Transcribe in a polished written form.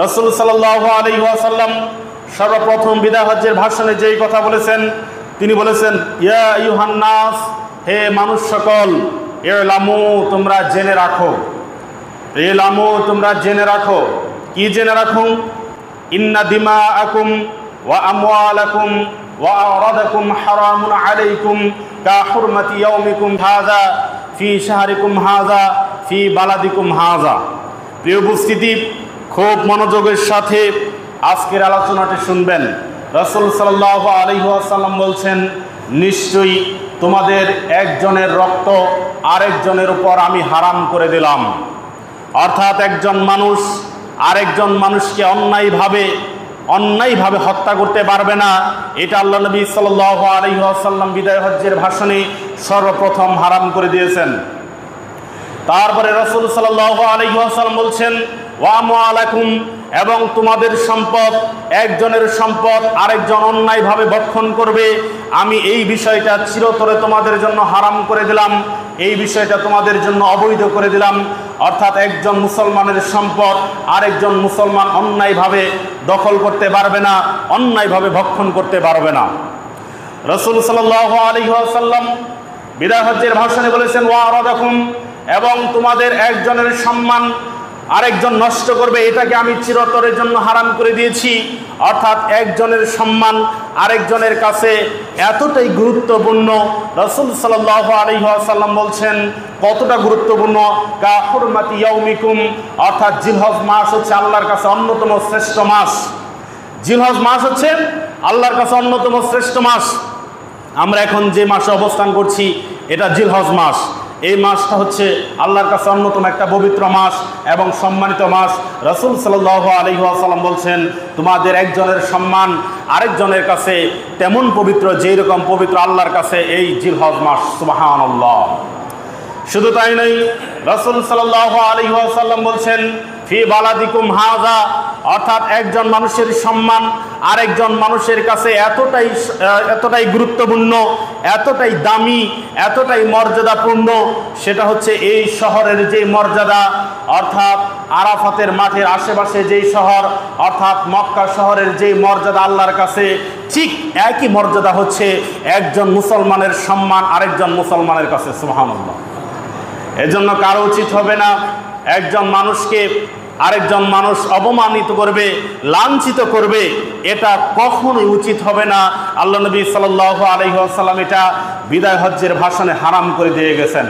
রাসূল সাল্লাল্লাহু আলাইহি ওয়াসাল্লাম সর্বপ্রথম বিদায় হজ্জের ভাষণে যেই কথা বলেছেন, তিনি বলেছেন, ইয়া আইয়ুহান নাস, হে মানুষ সকল, ইলামু, তোমরা জেনে রাখো, ইলামু, তোমরা জেনে রাখো। কি জেনে রাখো? ইন্না দিমাআকুম ওয়া আমওয়ালাকুম ওয়া আরাদাকুম হারামুন আলাইকুম কা হুরমাতি ইয়াউমিকুম হাযা ফি শাহরিকুম হাযা ফি বালাদিকুম হাযা। প্রিয় উপস্থিতি, খুব মনোযোগের সাথে আজকের আলোচনাটি শুনবেন। রাসূল সাল্লাল্লাহু আলাইহি ওয়াসাল্লাম বলছেন, নিশ্চয়ই তোমাদের একজনের রক্ত আরেকজনের উপর আমি হারাম করে দিলাম। অর্থাৎ একজন মানুষ আরেকজন মানুষকে অন্যায়ভাবে হত্যা করতে পারবে না। এটা আল্লাহ নবী সাল্লাল্লাহু আলাইহি ওয়াসাল্লাম বিদায় হজ্জের ভাষণে সর্বপ্রথম হারাম করে দিয়েছেন। তারপরে রাসূল সাল্লাল্লাহু আলাইহি ওয়াসাল্লাম বলছেন, ওয়া আমওয়ালাকুম, এবং তোমাদের সম্পদ, একজনের সম্পদ আরেকজন অন্যায়ভাবে ভক্ষণ করবে, আমি এই বিষয়টা চিরতরে তোমাদের জন্য হারাম করে দিলাম, এই বিষয়টা তোমাদের জন্য অবৈধ করে দিলাম। অর্থাৎ একজন মুসলমানের সম্পদ আরেকজন মুসলমান অন্যায়ভাবে দখল করতে পারবে না, অন্যায়ভাবে ভক্ষণ করতে পারবে না। রাসূল সাল্লাল্লাহু আলাইহি ওয়াসাল্লাম বিদায় হজ্জের ভাষণে বলেছেন, ওয়া আরাদাকুম, এবং তোমাদের একজনের সম্মান আরেকজন নষ্ট করবে, এটাকে আমি চিরতরের জন্য হারাম করে দিয়েছি। অর্থাৎ একজনের সম্মান আরেকজনের কাছে এতটাই গুরুত্বপূর্ণ, রাসূল সাল্লাল্লাহু আলাইহি ওয়াসাল্লাম বলছেন কতটা গুরুত্বপূর্ণ, কা হুরমাতি ইয়াউমিকুম, অর্থাৎ জিলহজ মাস হচ্ছে আল্লাহর কাছে অন্যতম শ্রেষ্ঠ মাস। জিলহজ মাস হচ্ছে আল্লাহর কাছে অন্যতম শ্রেষ্ঠ মাস। আমরা এখন যে মাসে অবস্থান করছি এটা জিলহজ মাস। এই মাসটা হচ্ছে আল্লাহর কাছে অন্যতম একটা পবিত্র মাস এবং সম্মানিত মাস। রাসূল সাল্লাল্লাহু আলাইহি ওয়াসাল্লাম বলছেন, তোমাদের একজনের সম্মান আরেকজনের কাছে তেমন পবিত্র যেই রকম পবিত্র আল্লাহর কাছে এই জিলহজ মাস। সুবহানাল্লাহ। শুধু তাই নয়, রাসূল সাল্লাল্লাহু আলাইহি ওয়াসাল্লাম বলছেন, ফি বালাদিকুম হাযা, অর্থাৎ একজন মানুষের সম্মান আরেকজন মানুষের কাছে এতটাই গুরুত্বপূর্ণ, এতটাই দামি, এতটাই মর্যাদাপূর্ণ, সেটা হচ্ছে এই শহরের যে মর্যাদা, অর্থাৎ আরাফাতের মাঠের আশেপাশে যেই শহর, অর্থাৎ মক্কা শহরের যেই মর্যাদা আল্লাহর কাছে, ঠিক একই মর্যাদা হচ্ছে একজন মুসলমানের সম্মান আরেকজন মুসলমানের কাছে। সুবহানাল্লাহ। এজন্য কারো উচিত হবে না একজন মানুষকে আরেকজন মানুষ অপমানিত করবে, লাঞ্ছিত করবে, এটা কখনোই উচিত হবে না। আল্লাহ নবী সাল্লাল্লাহু আলাইহি ওয়াসাল্লাম এটা বিদায় হজ্জের ভাষণে হারাম করে দিয়ে গেছেন।